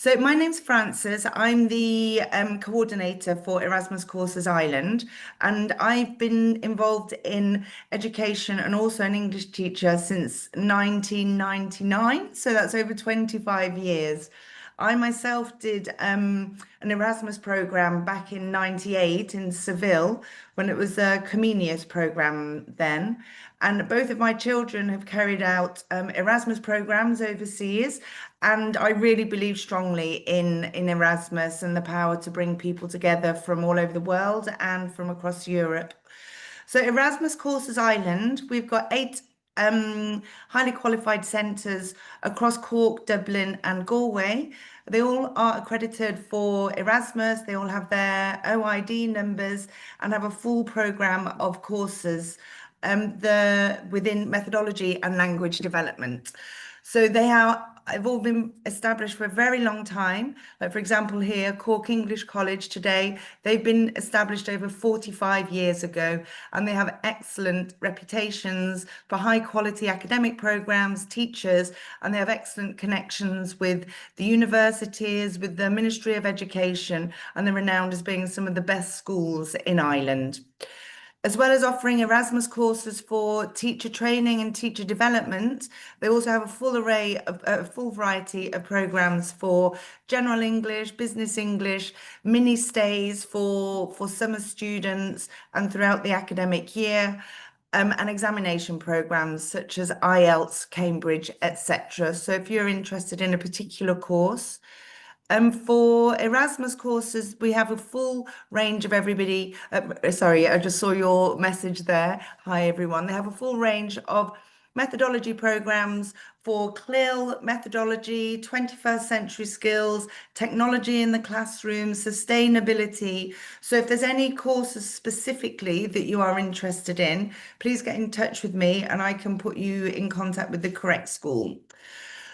So my name's Frances. I'm the coordinator for Erasmus Courses Ireland, and I've been involved in education and also an English teacher since 1999. So that's over 25 years. I myself did an Erasmus program back in 98 in Seville when it was a Comenius program then. And both of my children have carried out Erasmus programs overseas. And I really believe strongly in Erasmus and the power to bring people together from all over the world and from across Europe. So Erasmus Courses Island, we've got eight highly qualified centres across Cork, Dublin, and Galway. They all are accredited for Erasmus. They all have their OID numbers and have a full programme of courses within methodology and language development. So have all been established for a very long time. Like for example, here, Cork English College today, they've been established over 45 years ago, and they have excellent reputations for high quality academic programs, teachers, and they have excellent connections with the universities, with the Ministry of Education, and they're renowned as being some of the best schools in Ireland. As well as offering Erasmus courses for teacher training and teacher development, they also have a full variety of programs for general English, business English, mini stays for summer students and throughout the academic year, and examination programs such as IELTS, Cambridge, etc. So if you're interested in a particular course, for Erasmus courses, we have a full range of everybody. Sorry, I just saw your message there. Hi, everyone. They have a full range of methodology programs for CLIL methodology, 21st century skills, technology in the classroom, sustainability. So if there's any courses specifically that you are interested in, please get in touch with me and I can put you in contact with the correct school.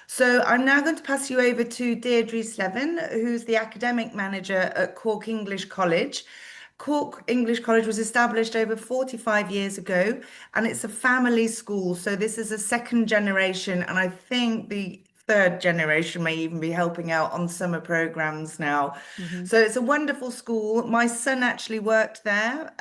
So I'm now going to pass you over to Deirdre Slevin, who's the academic manager at Cork English College. Cork English College was established over 45 years ago, and it's a family school. So this is a second generation, and I think the third generation may even be helping out on summer programs now. Mhm. So it's a wonderful school. My son actually worked there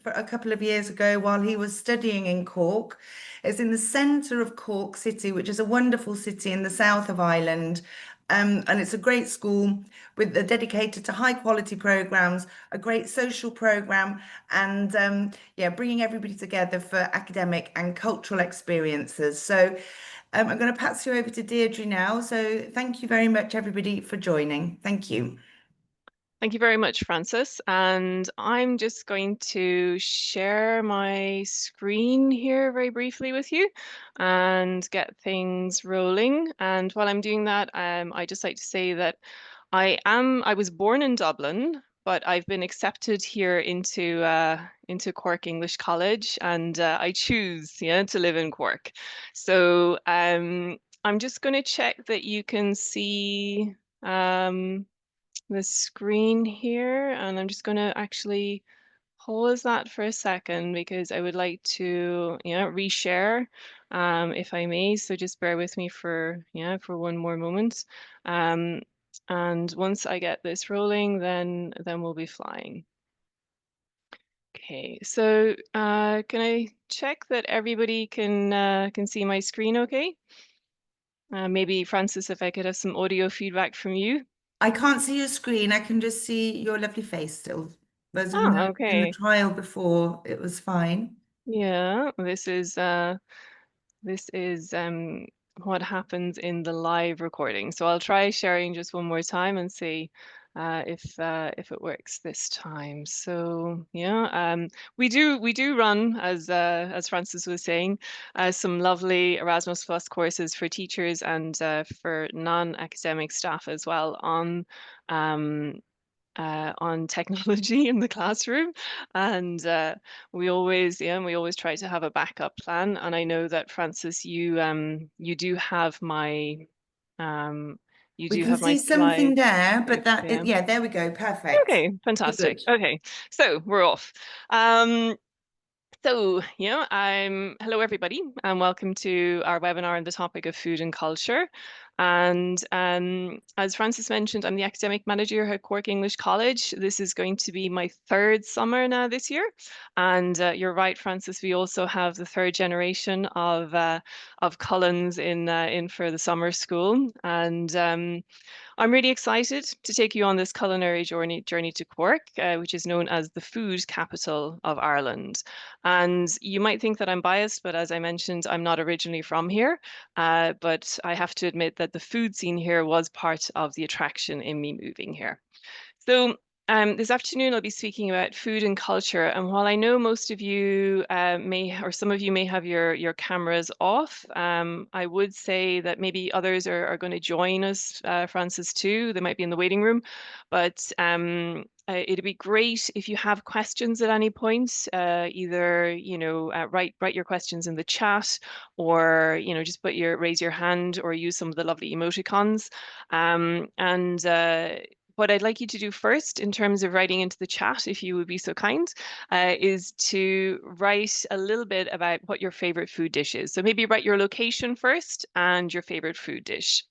for a couple of years ago while he was studying in Cork. It's in the centre of Cork City, which is a wonderful city in the south of Ireland. And it's a great school dedicated to high quality programs, a great social program, and yeah, bringing everybody together for academic and cultural experiences. So I'm going to pass you over to Deirdre now. So thank you very much, everybody, for joining. Thank you. Thank you very much, Frances. And I'm just going to share my screen here very briefly with you and get things rolling. And while I'm doing that, I just like to say that I was born in Dublin, but I've been accepted here into Cork English College, and I choose, to live in Cork. So I'm just going to check that you can see the screen here, and I'm just going to actually pause that for a second because I would like to, reshare, if I may. So just bear with me for one more moment. And once I get this rolling, then we'll be flying. Okay, so can I check that everybody can see my screen okay? Maybe Frances, if I could have some audio feedback from you. I can't see your screen. I can just see your lovely face still. Whereas Ah, in the okay. trial before, it was fine. Yeah, this is what happens in the live recording. So I'll try sharing just one more time and see if it works this time. So yeah, we do run, as Francis was saying, some lovely Erasmus Plus courses for teachers and for non-academic staff as well on technology in the classroom, and we always try to have a backup plan. And I know that Francis, you do have my um, you We do can have my see something slide there, deck, but that yeah. is, yeah, there we go. Perfect. Okay, fantastic. Good. Okay, so we're off. Um, so, hello everybody, and welcome to our webinar on the topic of food and culture. And as Francis mentioned, I'm the academic manager at Cork English College. This is going to be my third summer now this year. And you're right, Francis, we also have the third generation of Cullens in for the summer school. And I'm really excited to take you on this culinary journey to Cork, which is known as the food capital of Ireland. And you might think that I'm biased, but as I mentioned, I'm not originally from here. But I have to admit that the food scene here was part of the attraction in me moving here. So this afternoon, I'll be speaking about food and culture. And while I know most of you or some of you may have your cameras off, I would say that maybe others are going to join us, Francis, too. They might be in the waiting room. But it'd be great if you have questions at any point, either, write your questions in the chat, or, just raise your hand or use some of the lovely emoticons. And what I'd like you to do first, in terms of writing into the chat, if you would be so kind, is to write a little bit about what your favorite food dish is. So maybe write your location first and your favorite food dish.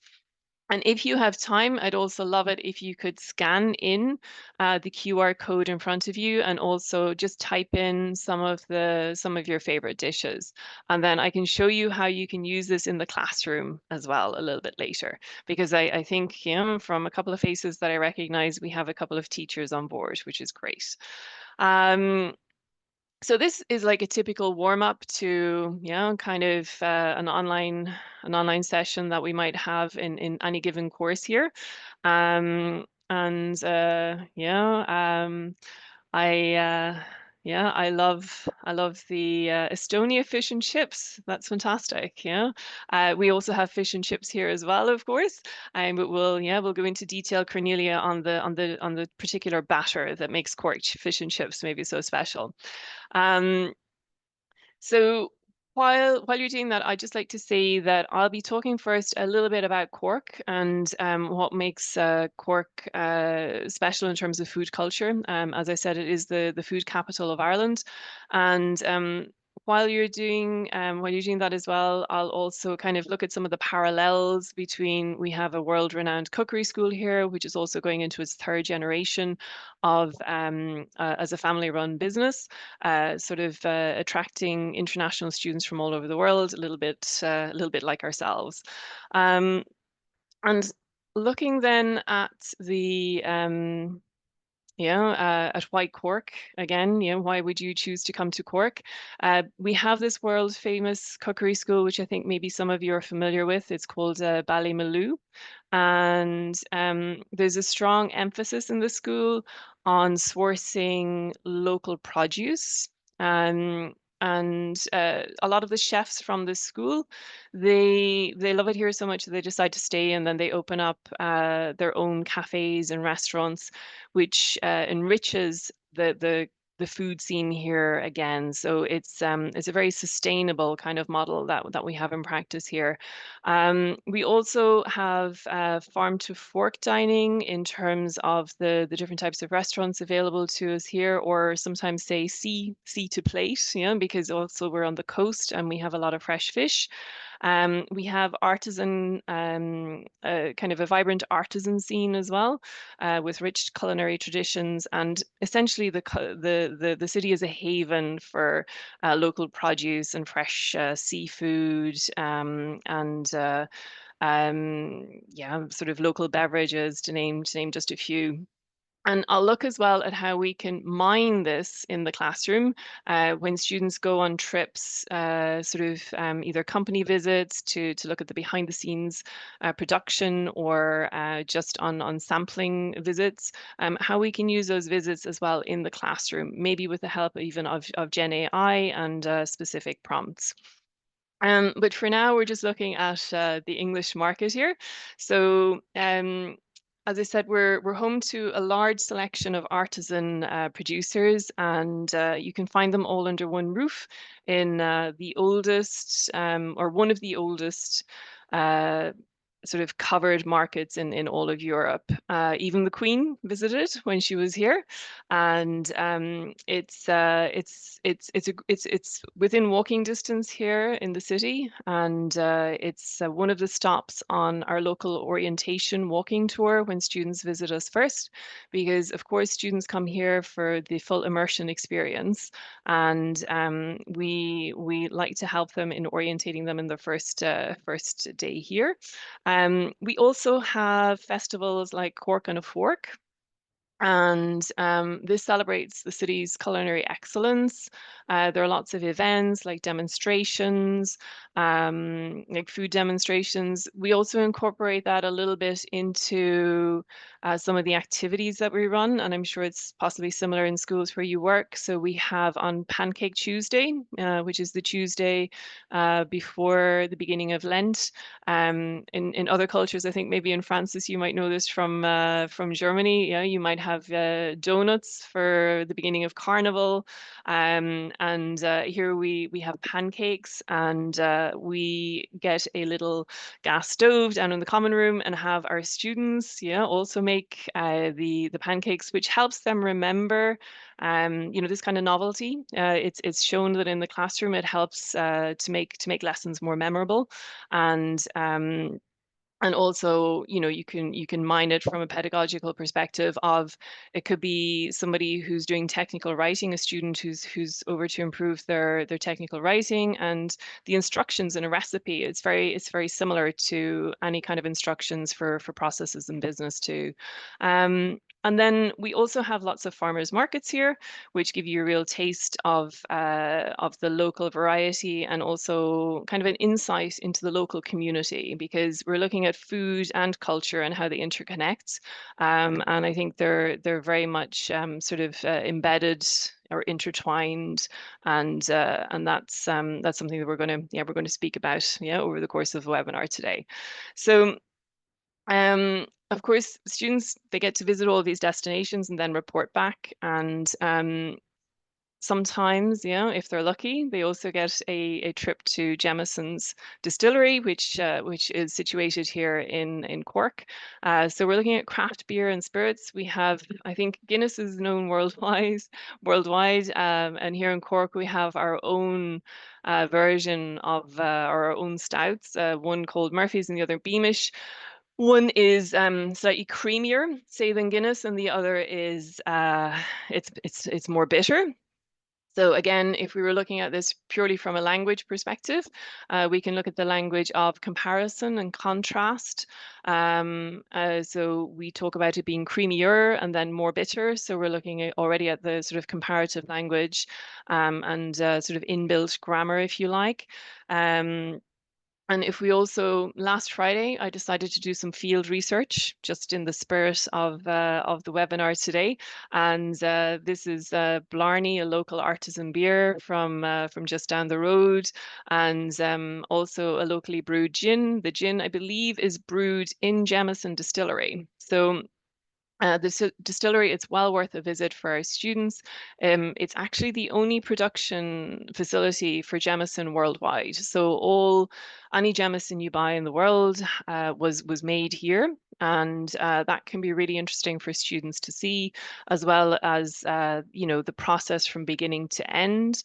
And if you have time, I'd also love it if you could scan in the QR code in front of you, and also just type in some of your favorite dishes. And then I can show you how you can use this in the classroom as well a little bit later, because I think, from a couple of faces that I recognize, we have a couple of teachers on board, which is great. So this is like a typical warm up to, kind of an online session that we might have in any given course here. And I I love the Estonia fish and chips. That's fantastic. Yeah. We also have fish and chips here as well, of course. But we'll go into detail, Cornelia, on the particular batter that makes Cork fish and chips maybe so special. Um, so while you're doing that, I'd just like to say that I'll be talking first a little bit about Cork and what makes Cork special in terms of food culture. As I said, it is the food capital of Ireland, and while you're doing that as well, I'll also kind of look at some of the parallels between. We have a world-renowned cookery school here, which is also going into its third generation of as a family-run business, sort of attracting international students from all over the world, a little bit like ourselves. Um, and looking then at the at why Cork again, why would you choose to come to Cork? We have this world famous cookery school, which I think maybe some of you are familiar with. It's called Ballymaloo. And there's a strong emphasis in the school on sourcing local produce. Um, and a lot of the chefs from this school, they love it here so much that they decide to stay, and then they open up their own cafes and restaurants, which enriches the food scene here again. So it's a very sustainable kind of model that we have in practice here. We also have farm to fork dining in terms of the different types of restaurants available to us here, or sometimes say sea to plate, because also we're on the coast and we have a lot of fresh fish. We have artisan, kind of a vibrant artisan scene as well, with rich culinary traditions, and essentially the city is a haven for local produce and fresh seafood, and sort of local beverages, to name just a few. And I'll look as well at how we can mine this in the classroom when students go on trips, sort of either company visits to look at the behind the scenes production, or just on sampling visits, how we can use those visits as well in the classroom, maybe with the help even of Gen AI and specific prompts. But for now, we're just looking at the English market here. So as I said, we're home to a large selection of artisan producers, and you can find them all under one roof in the oldest, or one of the oldest, sort of covered markets in all of Europe. Even the Queen visited when she was here, and it's within walking distance here in the city, and it's one of the stops on our local orientation walking tour when students visit us first, because of course students come here for the full immersion experience, and we like to help them in orientating them in their first day here. We also have festivals like Cork on a Fork, and this celebrates the city's culinary excellence. There are lots of events like demonstrations, like food demonstrations. We also incorporate that a little bit into some of the activities that we run, and I'm sure it's possibly similar in schools where you work. So we have on Pancake Tuesday, which is the Tuesday before the beginning of Lent. In other cultures, I think maybe in Francis, you might know this from Germany. Yeah, you might have donuts for the beginning of Carnival, and here we have pancakes, and we get a little gas stove down in the common room and have our students, yeah, also make the pancakes, which helps them remember this kind of novelty. It's shown that in the classroom it helps to make lessons more memorable, and also, you can mine it from a pedagogical perspective of it could be somebody who's doing technical writing, a student who's over to improve their technical writing, and the instructions in a recipe. It's very similar to any kind of instructions for processes in business too. And then we also have lots of farmers markets here, which give you a real taste of the local variety, and also kind of an insight into the local community, because we're looking at food and culture and how they interconnect. And I think they're very much sort of embedded or intertwined, and that's something that we're going to speak about, yeah, over the course of the webinar today. So. Of course, students, they get to visit all these destinations and then report back. And sometimes, yeah, if they're lucky, they also get a trip to Jameson's distillery, which is situated here in Cork. So we're looking at craft beer and spirits. We have, I think, Guinness is known worldwide, and here in Cork we have our own version of our own stouts. One called Murphy's and the other Beamish. One is slightly creamier, say, than Guinness, and the other is it's more bitter. So again, if we were looking at this purely from a language perspective, we can look at the language of comparison and contrast. So we talk about it being creamier and then more bitter. So we're looking already at the sort of comparative language, and sort of inbuilt grammar, if you like. And if we also, last Friday, I decided to do some field research just in the spirit of the webinar today. And this is Blarney, a local artisan beer from just down the road, and also a locally brewed gin. The gin, I believe, is brewed in Jameson Distillery. So the distillery, it's well worth a visit for our students. It's actually the only production facility for Jameson worldwide. So any Jameson you buy in the world was made here, and that can be really interesting for students to see, as well as the process from beginning to end.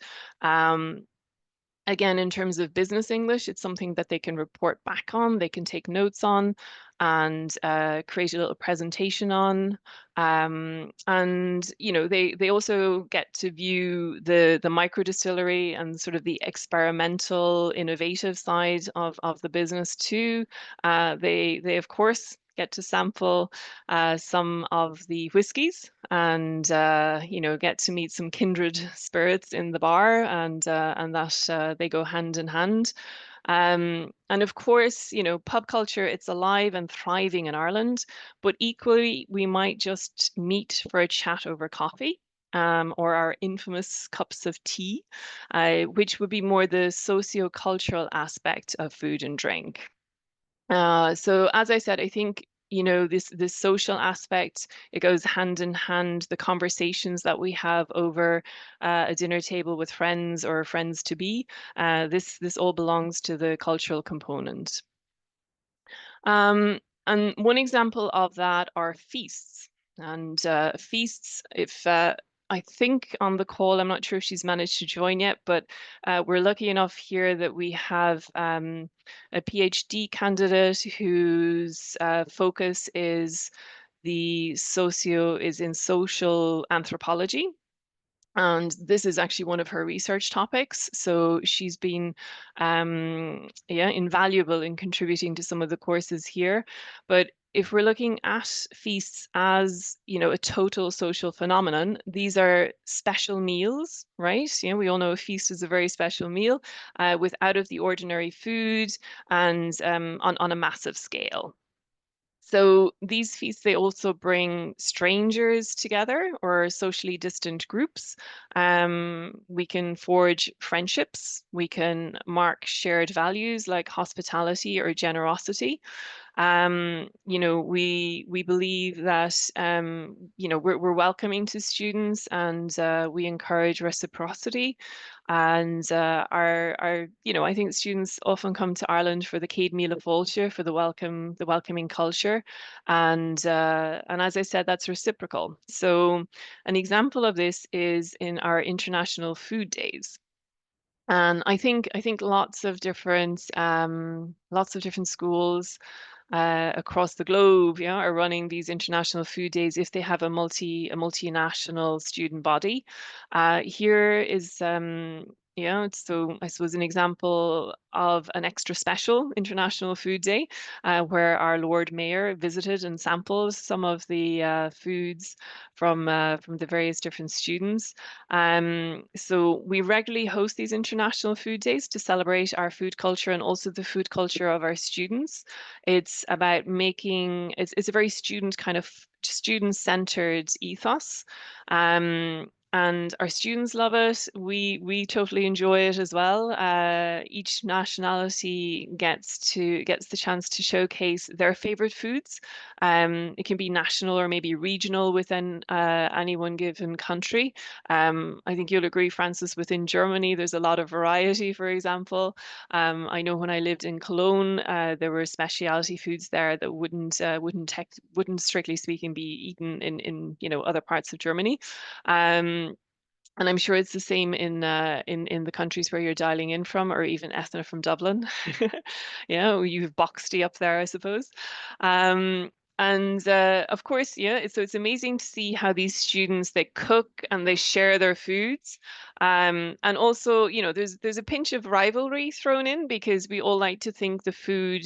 Again, in terms of business English, it's something that they can report back on, they can take notes on, and create a little presentation on. And they also get to view the micro distillery and sort of the experimental, innovative side of the business too. They of course get to sample some of the whiskies, and get to meet some kindred spirits in the bar, and that they go hand in hand. And of course, pub culture, it's alive and thriving in Ireland, but equally, we might just meet for a chat over coffee, or our infamous cups of tea, which would be more the socio-cultural aspect of food and drink. So as I said, I think this social aspect, it goes hand in hand. The conversations that we have over a dinner table with friends or friends to be, this all belongs to the cultural component. And one example of that are feasts. And feasts, if I think on the call, I'm not sure if she's managed to join yet, but we're lucky enough here that we have a PhD candidate whose focus is in social anthropology. And this is actually one of her research topics. So she's been, yeah, invaluable in contributing to some of the courses here. But if we're looking at feasts as, a total social phenomenon, these are special meals, right? We all know a feast is a very special meal with out of the ordinary food and on a massive scale. So these feasts, they also bring strangers together or socially distant groups. We can forge friendships. We can mark shared values like hospitality or generosity. We believe that we're welcoming to students and we encourage reciprocity. And I think students often come to Ireland for the Céad Míle Fáilte, for the welcoming culture, and as I said, that's reciprocal. So an example of this is in our International Food Days. And I think lots of different schools across the globe, yeah, are running these international food days if they have a multinational student body. Here is so I suppose an example of an extra special International Food Day, where our Lord Mayor visited and sampled some of the foods from the various different students. So we regularly host these international food days to celebrate our food culture and also the food culture of our students. It's about it's a very student-centered ethos. And our students love it. We totally enjoy it as well. Each nationality gets the chance to showcase their favorite foods. It can be national or maybe regional within any one given country. I think you'll agree, Francis, within Germany, there's a lot of variety, for example. I know when I lived in Cologne, there were specialty foods there that wouldn't strictly speaking be eaten in other parts of Germany. And I'm sure it's the same in the countries where you're dialing in from, or even Ethna from Dublin. You have Boxty up there, I suppose. Um, and of course, yeah, so it's amazing to see how these students, they cook and they share their foods. And also, there's a pinch of rivalry thrown in because we all like to think the food,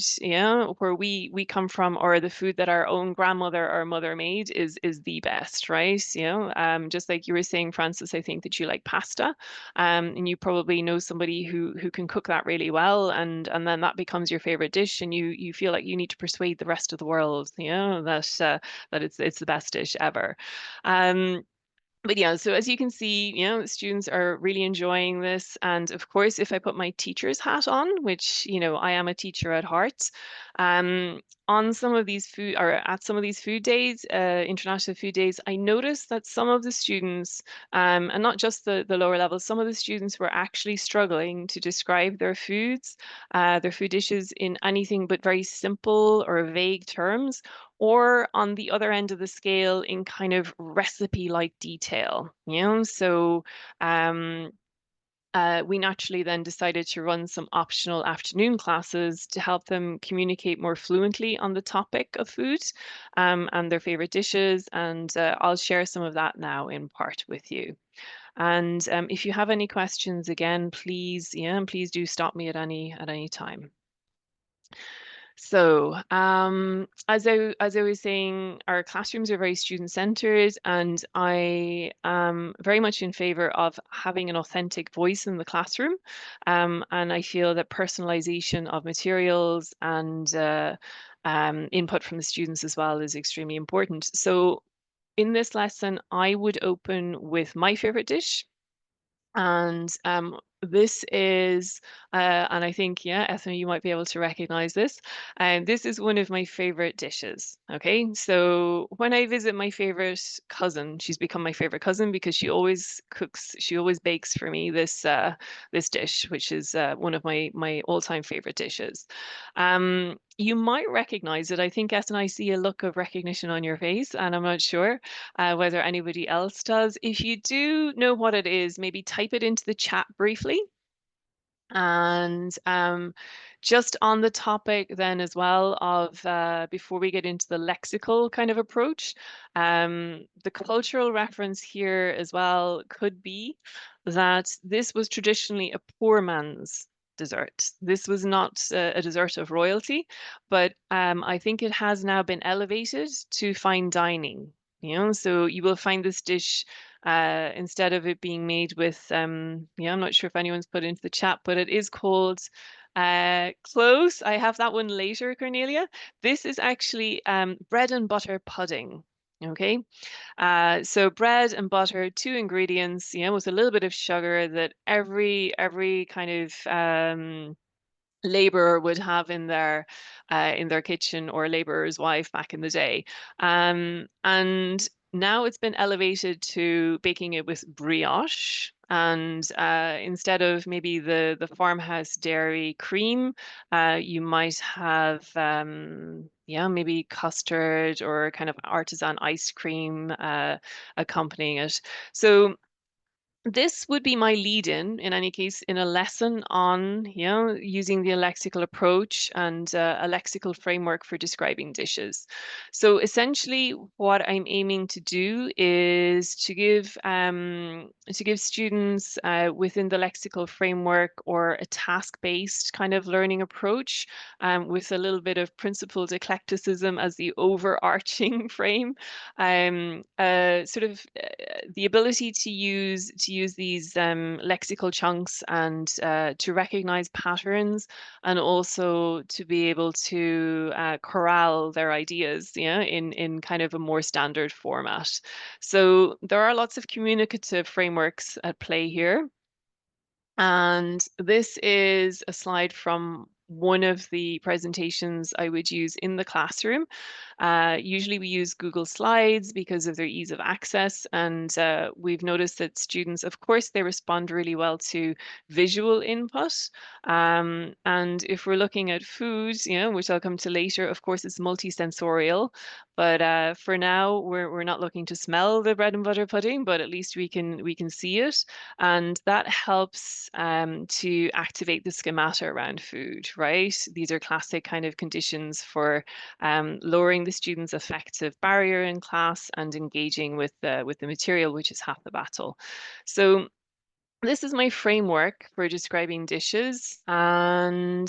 where we come from, or the food that our own grandmother or mother made is the best, right? Just like you were saying, Francis, I think that you like pasta, and you probably know somebody who can cook that really well, and then that becomes your favorite dish, and you feel like you need to persuade the rest of the world, that it's the best dish ever. But yeah, so as you can see, students are really enjoying this. And of course, if I put my teacher's hat on, which, I am a teacher at heart, um, on some of these food or at some of these food days, international food days, I noticed that some of the students, and not just the lower levels, some of the students were actually struggling to describe their food dishes in anything but very simple or vague terms, or on the other end of the scale in kind of recipe-like detail, So we naturally then decided to run some optional afternoon classes to help them communicate more fluently on the topic of food and their favorite dishes. And I'll share some of that now in part with you. And if you have any questions, again, please do stop me at any time. So, as I was saying, our classrooms are very student-centered, and I am very much in favor of having an authentic voice in the classroom. And I feel that personalization of materials and input from the students as well is extremely important. So, in this lesson, I would open with my favorite dish. And This is, and I think, yeah, Ethna, you might be able to recognize this. And this is one of my favorite dishes. Okay. So when I visit my favorite cousin, she's become my favorite cousin because she always cooks, she always bakes for me this dish, which is one of my all-time favorite dishes. You might recognize it. I think, Ethna, I see a look of recognition on your face, and I'm not sure whether anybody else does. If you do know what it is, maybe type it into the chat briefly. And just on the topic then as well of before we get into the lexical kind of approach, the cultural reference here as well could be that this was traditionally a poor man's dessert. This was not a dessert of royalty, but I think it has now been elevated to fine dining. You know, so you will find this dish instead of it being made with, yeah, I'm not sure if anyone's put it into the chat, but it is called close. I have that one later, Cornelia. This is actually bread and butter pudding. Okay, so bread and butter, two ingredients, you know, with a little bit of sugar that every kind of laborer would have in their kitchen, or laborer's wife back in the day. And now it's been elevated to baking it with brioche. And instead of maybe the farmhouse dairy cream, you might have yeah, maybe custard or kind of artisan ice cream accompanying it. So this would be my lead in any case, in a lesson on, you know, using the lexical approach and a lexical framework for describing dishes. So essentially, what I'm aiming to do is to give students within the lexical framework or a task-based kind of learning approach, with a little bit of principled eclecticism as the overarching frame, sort of the ability to use these lexical chunks and to recognize patterns, and also to be able to corral their ideas, yeah, in kind of a more standard format. So there are lots of communicative frameworks at play here. And this is a slide from one of the presentations I would use in the classroom. Usually we use Google Slides because of their ease of access, and we've noticed that students, of course, they respond really well to visual input. And if we're looking at food, you know, which I'll come to later, of course, it's multisensorial. But for now, we're not looking to smell the bread and butter pudding, but at least we can see it, and that helps to activate the schemata around food. Right? These are classic kind of conditions for lowering the students' affective barrier in class and engaging with the material, which is half the battle. So this is my framework for describing dishes. And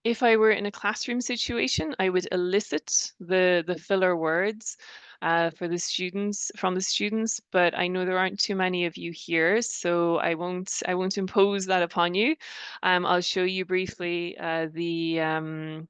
if I were in a classroom situation, I would elicit the filler words for the students from the students, but I know there aren't too many of you here, so I won't impose that upon you. I'll show you briefly the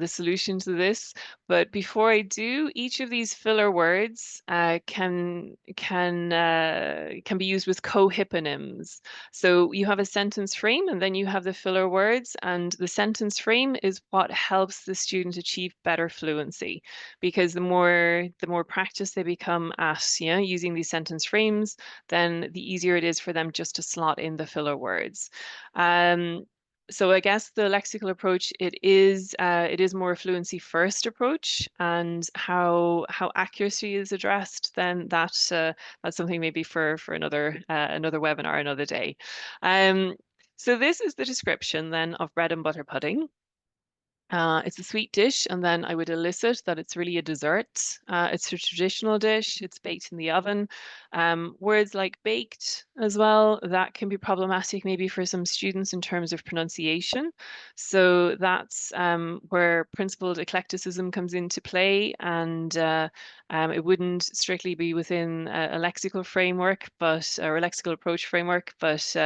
solution to this. But before I do, each of these filler words can be used with cohyponyms. So you have a sentence frame, and then you have the filler words, and the sentence frame is what helps the student achieve better fluency, because the more practice they become at, you know, using these sentence frames, then the easier it is for them just to slot in the filler words. So I guess the lexical approach, it is more a fluency first approach, and how accuracy is addressed, then that's something maybe for another webinar another day. So this is the description then of bread and butter pudding. It's a sweet dish, and then I would elicit that it's really a dessert. It's a traditional dish. It's baked in the oven. Words like baked as well, that can be problematic maybe for some students in terms of pronunciation. So that's where principled eclecticism comes into play, and it wouldn't strictly be within a lexical framework, or a lexical approach framework, but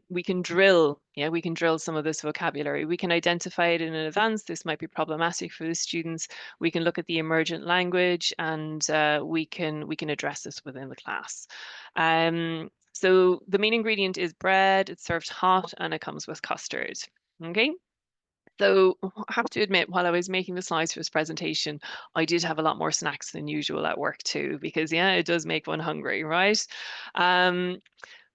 we can drill. Yeah, we can drill some of this vocabulary. We can identify it in advance. This might be problematic for the students. We can look at the emergent language, and we can address this within the class. So the main ingredient is bread, it's served hot, and it comes with custard. Okay. So I have to admit, while I was making the slides for this presentation, I did have a lot more snacks than usual at work too, because yeah, it does make one hungry, right? Um,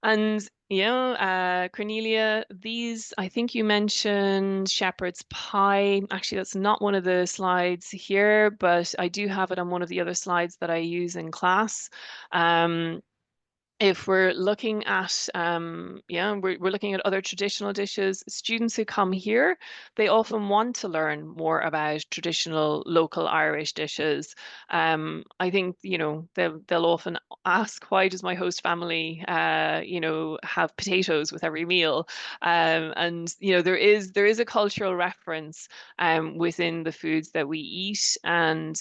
and Cornelia, these, I think you mentioned shepherd's pie. Actually, that's not one of the slides here, but I do have it on one of the other slides that I use in class. If we're looking at we're looking at other traditional dishes, students who come here, they often want to learn more about traditional local Irish dishes. I think they'll often ask, why does my host family have potatoes with every meal? And there is a cultural reference within the foods that we eat, and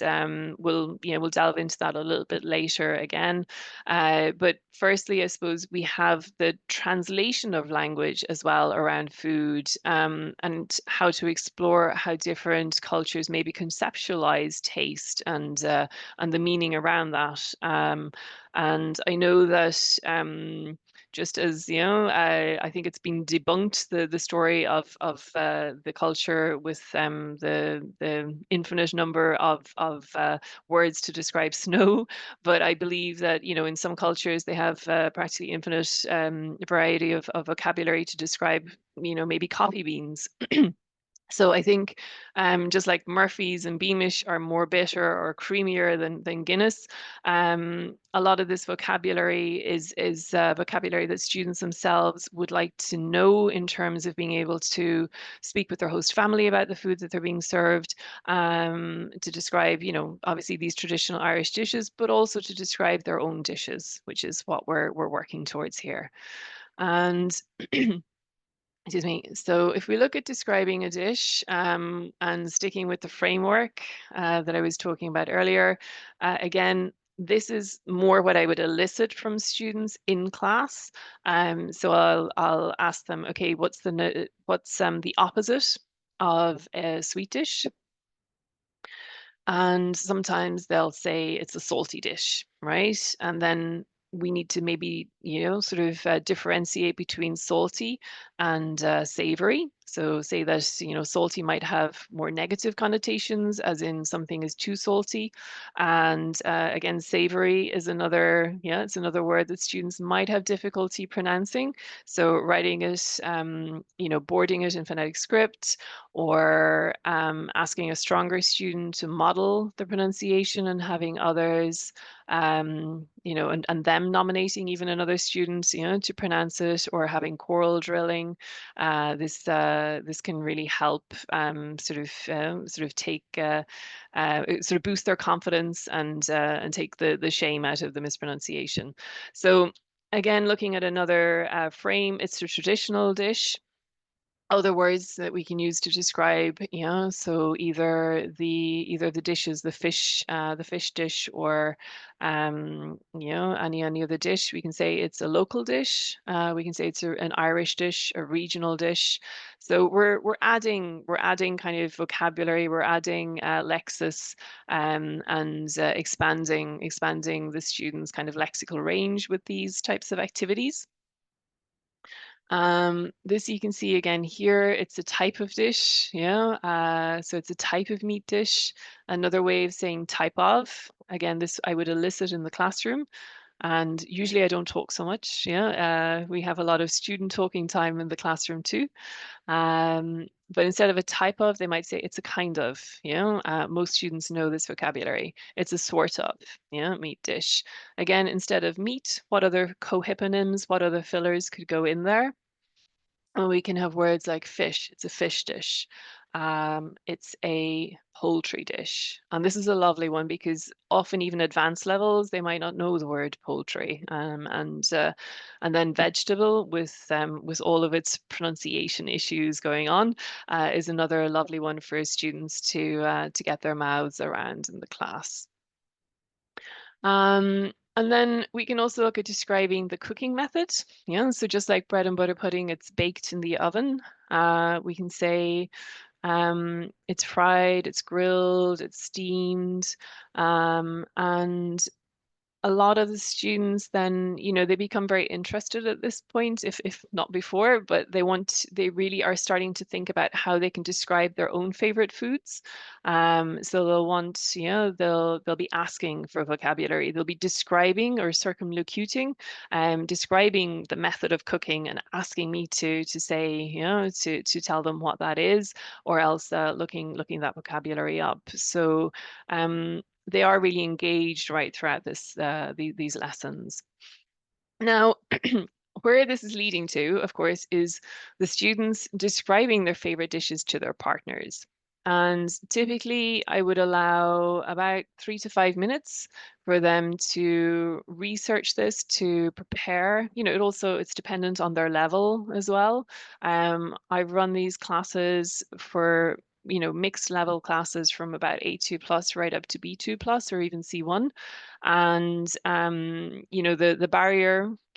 we'll delve into that a little bit later again. But firstly, I suppose we have the translation of language as well around food, and how to explore how different cultures maybe conceptualize taste and the meaning around that. And I know that just as I think it's been debunked, the story of the culture with the infinite number of words to describe snow. But I believe that, in some cultures, they have practically infinite variety of vocabulary to describe, maybe coffee beans. So I think just like Murphy's and Beamish are more bitter or creamier than Guinness, a lot of this vocabulary is vocabulary that students themselves would like to know in terms of being able to speak with their host family about the food that they're being served, to describe, obviously these traditional Irish dishes, but also to describe their own dishes, which is what we're working towards here. And excuse me. So if we look at describing a dish, and sticking with the framework that I was talking about earlier, again, this is more what I would elicit from students in class. So I'll ask them, okay, what's the opposite of a sweet dish? And sometimes they'll say it's a salty dish, right? And then we need to maybe, sort of differentiate between salty and savory. So say that, salty might have more negative connotations, as in something is too salty. And again, savory is it's another word that students might have difficulty pronouncing. So writing it, boarding it in phonetic script, or asking a stronger student to model the pronunciation and having others, and them nominating even another student, to pronounce it, or having choral drilling. This can really help sort of boost their confidence and take the shame out of the mispronunciation. So again, looking at another frame, it's a traditional dish. Other words that we can use to describe, so either the dish is the fish dish, or any other dish. We can say it's a local dish. We can say it's an Irish dish, a regional dish. So we're adding kind of vocabulary, we're adding lexis, and expanding the students' kind of lexical range with these types of activities. This you can see again here, it's a type of dish, so it's a type of meat dish. Another way of saying type of, again, this I would elicit in the classroom. And usually I don't talk so much, we have a lot of student talking time in the classroom too. But instead of a type of, they might say it's a kind of, most students know this vocabulary. It's a sort of, meat dish. Again, instead of meat, what other cohyponyms, what other fillers could go in there? And we can have words like fish, it's a fish dish. It's a poultry dish. And this is a lovely one because often even advanced levels, they might not know the word poultry. And then vegetable with all of its pronunciation issues going on, is another lovely one for students to get their mouths around in the class. And then we can also look at describing the cooking method. So just like bread and butter pudding, it's baked in the oven. We can say it's fried, it's grilled, it's steamed, and a lot of the students then, they become very interested at this point, if not before, but they really are starting to think about how they can describe their own favorite foods. So they'll want, they'll be asking for vocabulary. They'll be describing or circumlocuting, describing the method of cooking and asking me to say, to tell them what that is, or else looking that vocabulary up. So they are really engaged right throughout these lessons. Now, where this is leading to, of course, is the students describing their favorite dishes to their partners. And typically, I would allow about 3 to 5 minutes for them to research this, to prepare. It's dependent on their level as well. I've run these classes for mixed level classes from about A2 plus right up to B2 plus or even C1. And the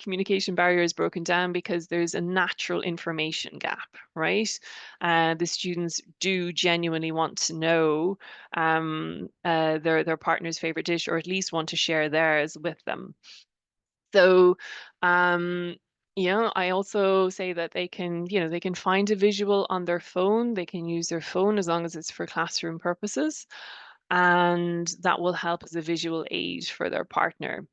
communication barrier is broken down because there's a natural information gap, right? The students do genuinely want to know their partner's favorite dish, or at least want to share theirs with them. So I also say that they can find a visual on their phone. They can use their phone as long as it's for classroom purposes, and that will help as a visual aid for their partner.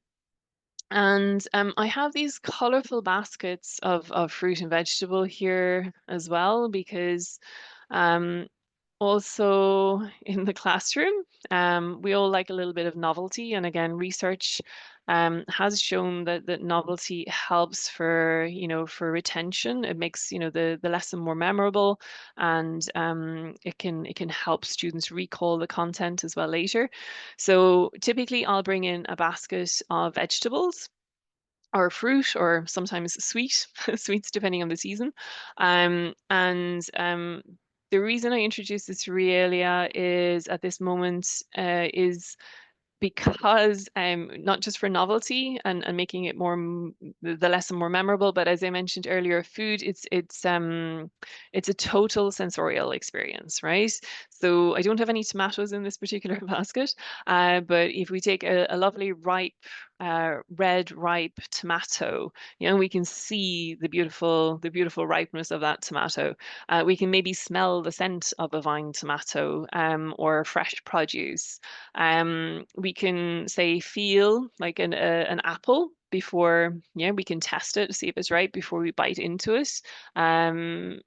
And I have these colorful baskets of fruit and vegetable here as well, because um, also in the classroom, we all like a little bit of novelty. And again, research has shown that novelty helps for retention. It makes, the lesson more memorable, and it can help students recall the content as well later. So typically I'll bring in a basket of vegetables or fruit, or sometimes sweets depending on the season. And the reason I introduced this realia is at this moment is because not just for novelty and making it the lesson more memorable, but as I mentioned earlier, food it's a total sensorial experience, right? So I don't have any tomatoes in this particular basket, but if we take a lovely ripe red ripe tomato, we can see the beautiful ripeness of that tomato. We can maybe smell the scent of a vine tomato, or fresh produce. We can say feel like an apple before, we can test it to see if it's right before we bite into it.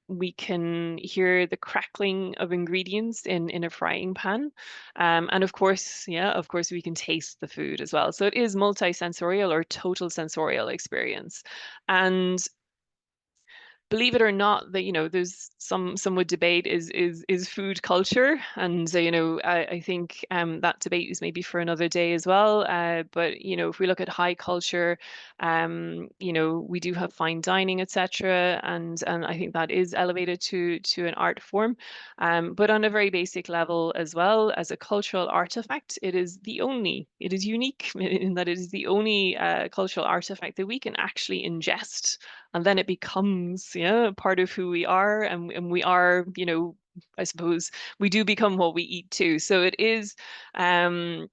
We can hear the crackling of ingredients in a frying pan. And of course, we can taste the food as well. So it is multi-sensorial or total sensorial experience. And believe it or not, that there's some would debate is food culture, and I think that debate is maybe for another day as well. But if we look at high culture, we do have fine dining, etc., and I think that is elevated to an art form. But on a very basic level as well, as a cultural artifact, it is unique in that it is the only cultural artifact that we can actually ingest, and then it becomes part of who we are, and we are, I suppose we do become what we eat too. So um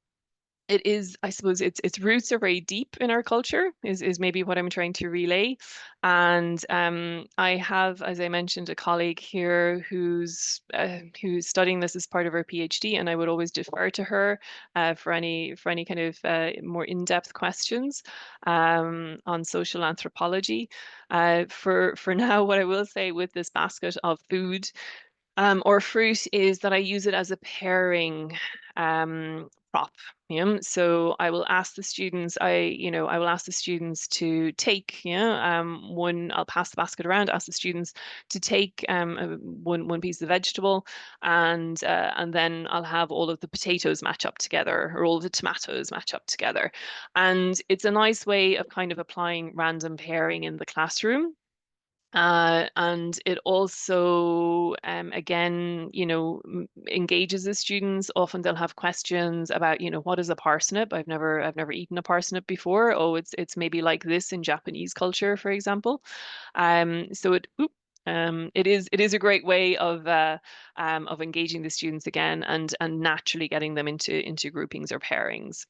I suppose its roots are very deep in our culture, is maybe what I'm trying to relay. And I have, as I mentioned, a colleague here who's studying this as part of her PhD, and I would always defer to her for any kind of more in-depth questions on social anthropology. For now, what I will say with this basket of food or fruit is that I use it as a pairing prop. So I will ask the students, I will ask the students to take, I'll pass the basket around, ask the students to take one piece of vegetable, and then I'll have all of the potatoes match up together, or all of the tomatoes match up together. And it's a nice way of kind of applying random pairing in the classroom. And it also, again, engages the students. Often they'll have questions about, what is a parsnip? I've never eaten a parsnip before. Oh, it's maybe like this in Japanese culture, for example. So it is a great way of engaging the students again, and naturally getting them into groupings or pairings.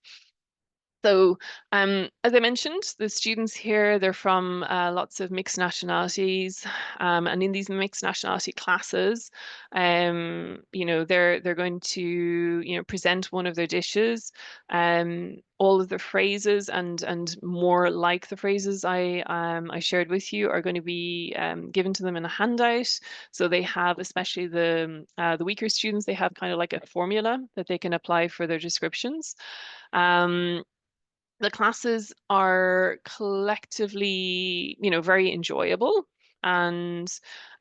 So, as I mentioned, the students here, they're from lots of mixed nationalities, and in these mixed nationality classes, they're going to, present one of their dishes. All of the phrases and more like the phrases I shared with you are going to be given to them in a handout. So they have, especially the weaker students, they have kind of like a formula that they can apply for their descriptions. Um, the classes are collectively, very enjoyable. And,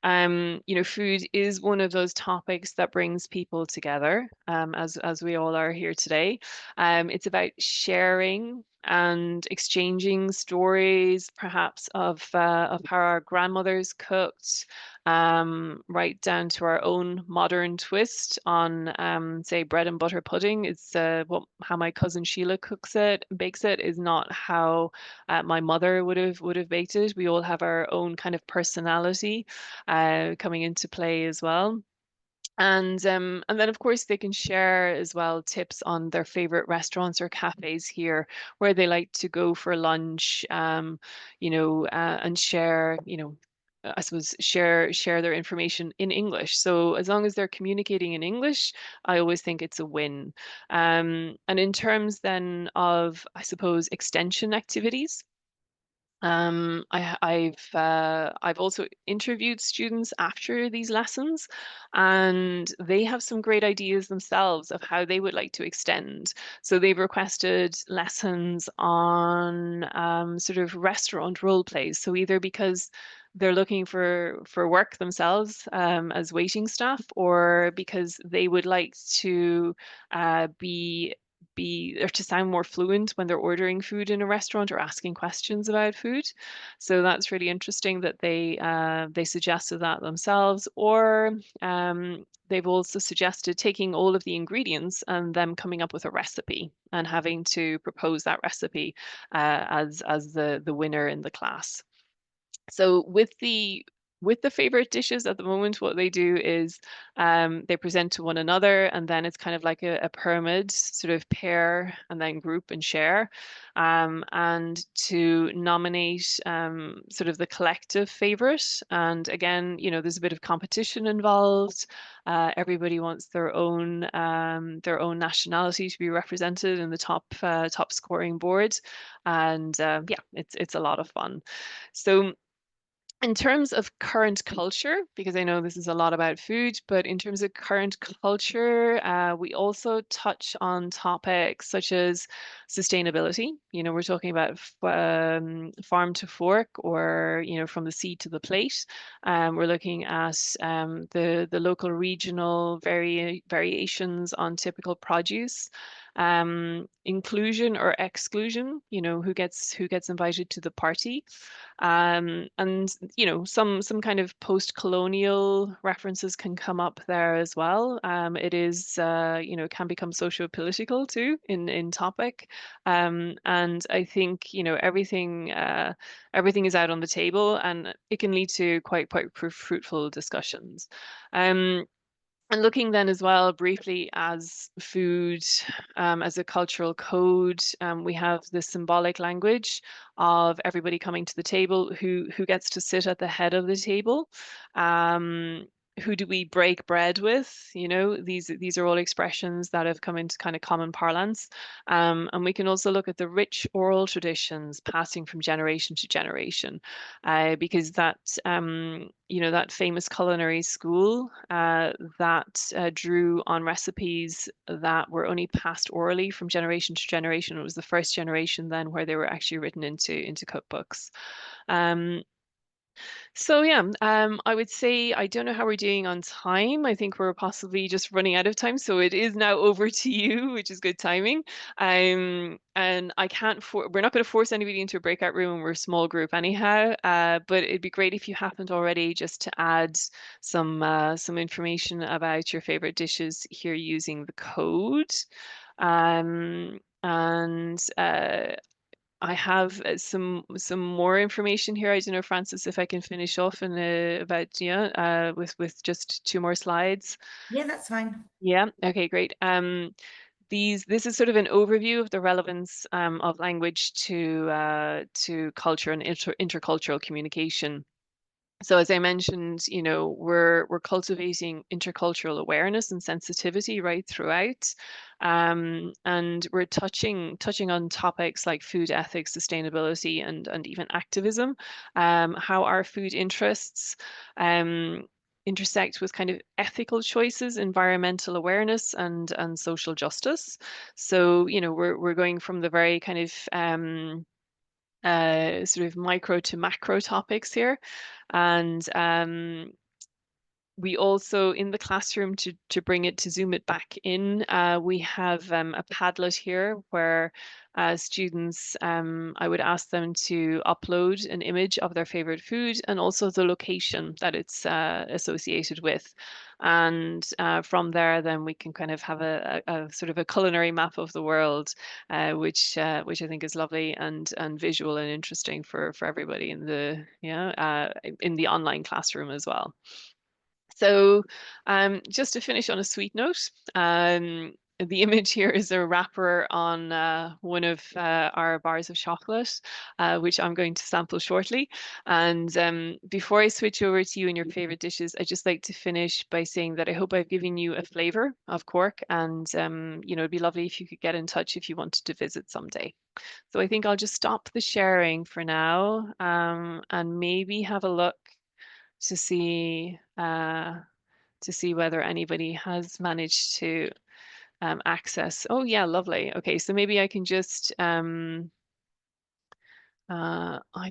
food is one of those topics that brings people together, as we all are here today. It's about sharing and exchanging stories, perhaps of how our grandmothers cooked, right down to our own modern twist on, say, bread and butter pudding. It's how my cousin Sheila cooks it, bakes it, is not how my mother would have baked it. We all have our own kind of personality coming into play as well. And then of course they can share as well tips on their favorite restaurants or cafes here where they like to go for lunch, and share, I suppose share their information in English. So as long as they're communicating in English, I always think it's a win. And in terms then of, I suppose, extension activities, I've also interviewed students after these lessons, and they have some great ideas themselves of how they would like to extend. So they've requested lessons on sort of restaurant role plays. So either because they're looking for work themselves as waiting staff, or because they would like to be or to sound more fluent when they're ordering food in a restaurant or asking questions about food. So that's really interesting that they suggested that themselves, or they've also suggested taking all of the ingredients and them coming up with a recipe and having to propose that recipe as the winner in the class. So with the favorite dishes at the moment, what they do is they present to one another, and then it's kind of like a pyramid, sort of pair and then group and share, and to nominate sort of the collective favorite. And again, there's a bit of competition involved. Everybody wants their own nationality to be represented in the top scoring board, and yeah, it's a lot of fun. So in terms of current culture, because I know this is a lot about food, but in terms of current culture, we also touch on topics such as sustainability. We're talking about farm to fork, or from the seed to the plate. We're looking at the local regional variations on typical produce. Inclusion or exclusion, who gets invited to the party, and some kind of post-colonial references can come up there as well. It is can become socio-political too in topic, and I think everything is out on the table, and it can lead to quite fruitful discussions. Um, and looking then as well briefly as food as a cultural code, we have the symbolic language of everybody coming to the table. Who gets to sit at the head of the table? Who do we break bread with? These are all expressions that have come into kind of common parlance. And we can also look at the rich oral traditions passing from generation to generation, because that famous culinary school that drew on recipes that were only passed orally from generation to generation. It was the first generation then where they were actually written into cookbooks. Um, so yeah, I would say I don't know how we're doing on time. I think we're possibly just running out of time. So it is now over to you, which is good timing. And I can't we're not going to force anybody into a breakout room, and we're a small group anyhow. But it'd be great if you happened already just to add some information about your favorite dishes here using the code. And I have some more information here. I don't know, Francis, if I can finish off in about with just two more slides. Yeah, that's fine. Yeah. Okay. Great. this is sort of an overview of the relevance of language to culture and intercultural communication. So as I mentioned, we're cultivating intercultural awareness and sensitivity right throughout. And we're touching on topics like food ethics, sustainability, and even activism, how our food interests intersect with kind of ethical choices, environmental awareness, and social justice. So, we're going from the very kind of sort of micro to macro topics here. And we also, in the classroom, to bring it, to zoom it back in, we have a Padlet here where students, I would ask them to upload an image of their favorite food and also the location that it's associated with. And from there, then we can kind of have a sort of a culinary map of the world, which I think is lovely and visual and interesting for everybody in the online classroom as well. So just to finish on a sweet note, the image here is a wrapper on one of our bars of chocolate, which I'm going to sample shortly. And before I switch over to you and your favorite dishes, I'd just like to finish by saying that I hope I've given you a flavor of Cork, and it'd be lovely if you could get in touch if you wanted to visit someday. So I think I'll just stop the sharing for now, and maybe have a look to see whether anybody has managed to access. Oh yeah, lovely. Okay, so maybe I can just I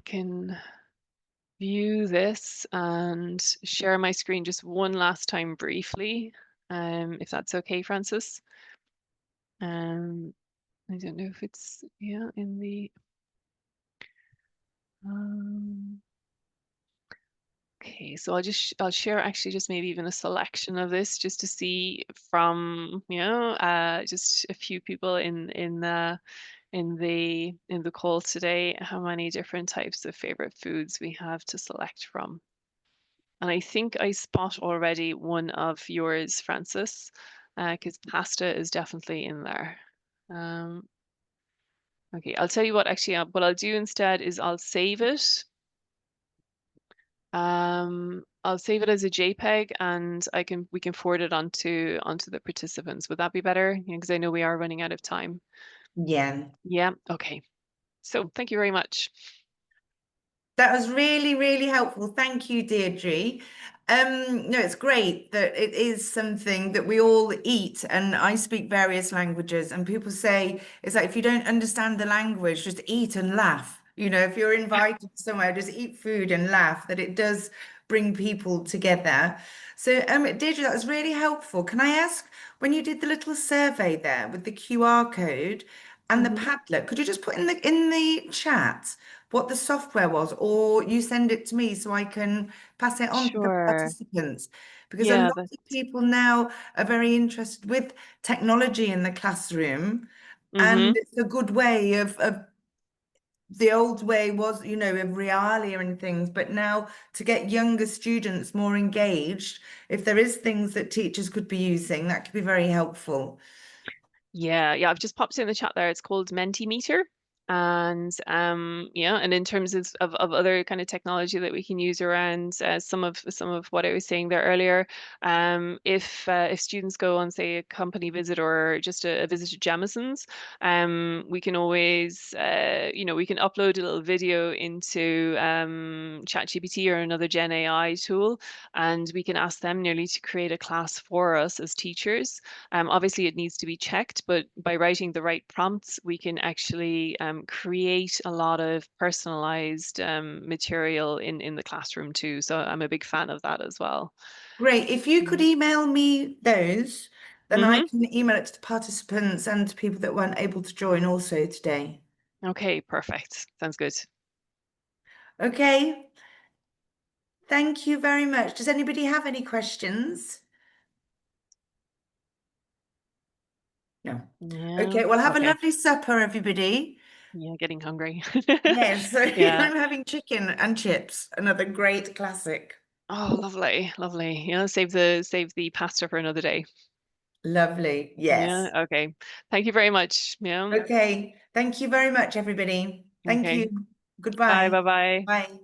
can view this and share my screen just one last time briefly, if that's okay, Francis. I don't know if it's in the okay, so I'll share actually just maybe even a selection of this just to see from just a few people in the call today how many different types of favorite foods we have to select from. And I think I spot already one of yours, Francis, because pasta is definitely in there. Okay, I'll tell you what actually what I'll do instead is I'll save it. I'll save it as a JPEG and we can forward it onto the participants. Would that be better? Because I know we are running out of time. Yeah. Yeah, okay. So thank you very much. That was really, really helpful. Thank you, Deirdre. No, it's great that it is something that we all eat, and I speak various languages, and people say it's like if you don't understand the language, just eat and laugh. If you're invited somewhere, just eat food and laugh, that it does bring people together. So, Deirdre, that was really helpful. Can I ask, when you did the little survey there with the QR code and the Hmm. Padlet, could you just put in the chat what the software was, or you send it to me so I can pass it on to the Sure. participants? Because a Yeah, lot of people now are very interested with technology in the classroom, and mm-hmm. it's a good way of the old way was, of realia and things, but now to get younger students more engaged, if there is things that teachers could be using, that could be very helpful. Yeah, I've just popped it in the chat there. It's called Mentimeter. And in terms of other kind of technology that we can use around some of what I was saying there earlier, if students go on, say, a company visit or just a visit to Jamison's, we can always we can upload a little video into ChatGPT or another Gen AI tool, and we can ask them nearly to create a class for us as teachers. Obviously, it needs to be checked, but by writing the right prompts, we can actually create a lot of personalized material in the classroom too. So I'm a big fan of that as well. Great. If you could Mhm. email me those, then I Mhm. can email it to the participants and to people that weren't able to join also today. Okay, perfect. Sounds good. Okay. Thank you very much. Does anybody have any questions? No. Yeah. Okay. Well, have a Okay. lovely supper, everybody. Yeah, getting hungry. Yes. So Yeah. I'm having chicken and chips, another great classic. Oh, lovely, lovely. Save the pasta for another day. Lovely. Yes. Yeah, okay. Thank you very much. Yeah. Okay. Thank you very much, everybody. Thank Okay. you. Bye, Goodbye. bye-bye. Bye.